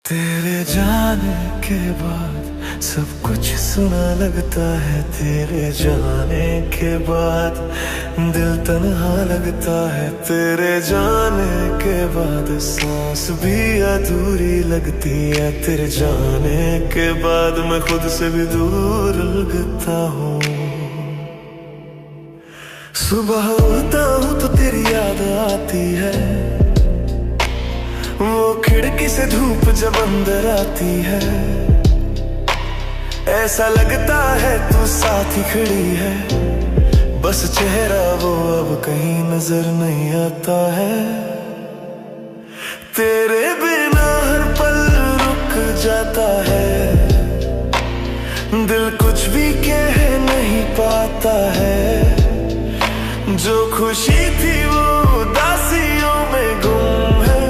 तेरे जाने के बाद सब कुछ सुना लगता है। तेरे जाने के बाद दिल तन्हा लगता है। तेरे जाने के बाद सांस भी अधूरी लगती है। तेरे जाने के बाद मैं खुद से भी दूर लगता हूँ। सुबह उठता हूँ तो तेरी याद आती है। वो खिड़की से धूप जब अंदर आती है, ऐसा लगता है तू साथ ही खड़ी है। बस चेहरा वो अब कहीं नजर नहीं आता है। तेरे बिना हर पल रुक जाता है। दिल कुछ भी कह नहीं पाता है। जो खुशी थी वो उदासियों में गुम है।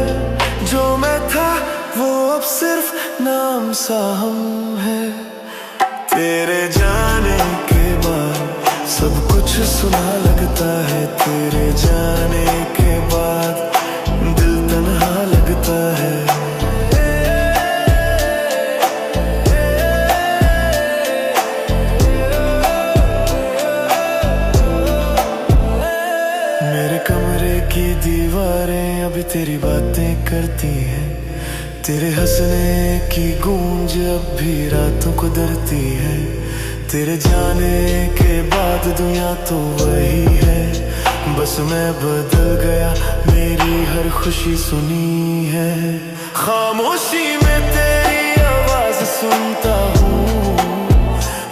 जो मैं था वो अब सिर्फ नाम सा हम है। तेरे जाने के बाद सब कुछ सुना लगता है। तेरे जाने के बाद दिल तन्हा लगता है। मेरे कमरे की दीवारें अभी तेरी बातें करती हैं। तेरे हंसने की गूंज अब भी रातों को डरती है। तेरे जाने के बाद दुनिया तो वही है। बस मैं बदल गया, मेरी हर खुशी सुनी है। खामोशी में तेरी आवाज सुनता हूँ।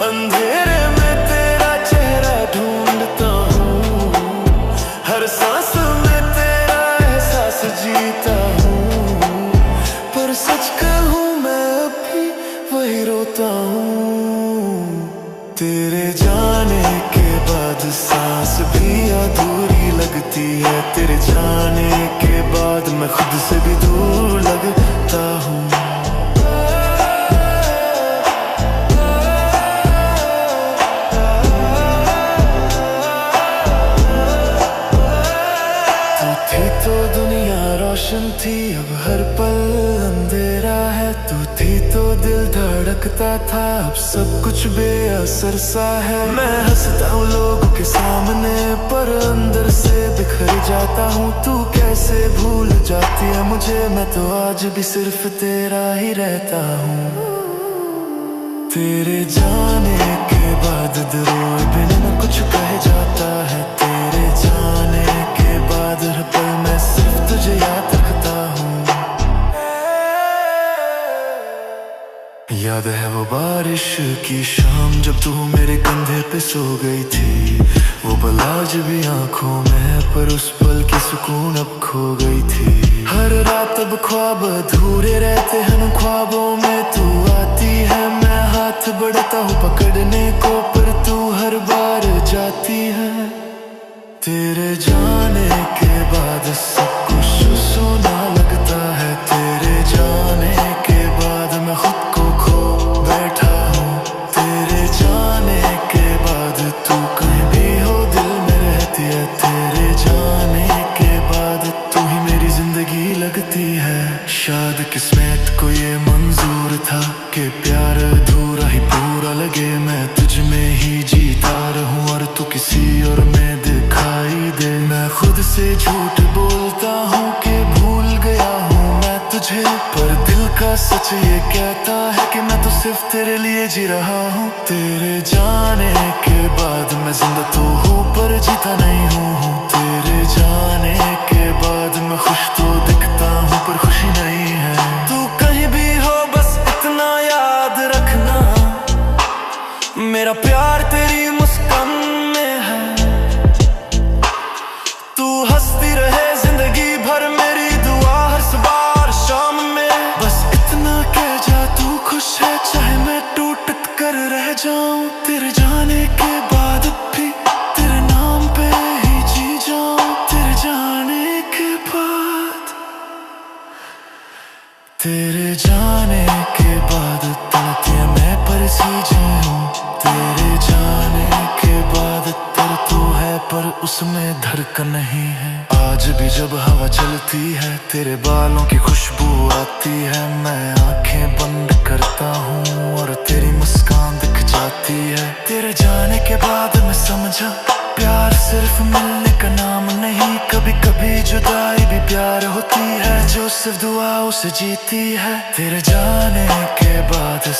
अंधेरे में तेरा चेहरा ढूंढता हूँ। हर सांस में तेरा एहसास जीता हूँ। पर सच कहूँ मैं अभी वही रोता हूँ। तेरे जाने के बाद सांस भी अधूरी लगती है। तेरे जाने के बाद मैं खुद से भी दूर लगता हूँ। तू थी तो दुनिया रोशन थी, अब हर पल अंधेरा है। तू थी तो दिल धड़कता था, अब सब कुछ बेअसर सा है। मैं हंसता हूँ लोगों के सामने, पर अंदर से बिखर जाता हूँ। तू कैसे भूल जाती है मुझे, मैं तो आज भी सिर्फ तेरा ही रहता हूँ। तेरे जाने के बाद रोए बिना न कुछ कह जाता है। तेरे जाने के बाद हर पल मैं सिर्फ तुझे याद रखता हूँ। याद है वो बारिश की शाम जब तू मेरे कंधे पे सो गई थी। वो पल आज भी आंखों में है, पर उस पल की सुकून अब खो गई थी। हर रात अब ख्वाब अधूरे रहते हैं, ख्वाबों में तू आती है। मैं हाथ बढ़ता हूँ पकड़ने को, पर तू हर बार जाती है। तेरे जाने के बाद सब कुछ सोना लगता है। तेरे जाने के बाद मैं खुद को खो बैठा हूँ। तेरे जाने के बाद तू कहीं भी हो दिल में रहती है। तेरे जाने के बाद तू ही मेरी जिंदगी लगती है। शायद किस्मत को ये मंजूर था कि प्यार अधूरा ही पूरा लगे। मैं तुझ में ही जीता रहूं और तू किसी और में दिखाई दे। मैं खुद से झूठ बोलता हूँ कि भूल गया हूँ मैं तुझे, पर दिल का सच ये कहता है कि मैं तो सिर्फ तेरे लिए जी रहा हूँ। तेरे जाने के बाद मैं जिंदा तो हूँ, पर जीता नहीं हूँ। तेरे जाने के बाद मैं खुश तो दिखता हूँ, पर खुशी नहीं है। तू कहीं भी हो बस इतना याद रखना, मेरा प्यार तेरी मुस्कान में है। तू हंसती रहे जिंदगी भर, मेरी दुआ हर सुबह और शाम में। बस इतना कह जा तू खुश है, चाहे मैं टूट कर रह जाऊं। तेरे जाने के बाद भी तेरे नाम पे ही जी जाऊं। तेरे जाने के बाद, तेरे जाने के बाद तड़पती मैं पर सी जाऊं। तेरे जाने के बाद दर्द तो है, पर उसमें धड़कन नहीं है। आज भी जब हवा चलती है, तेरे बालों की खुशबू आती है। मैं सिर्फ मिलने का नाम नहीं, कभी कभी जुदाई भी प्यार होती है। जो सिर्फ दुआओं से जीती है, तेरे जाने के बाद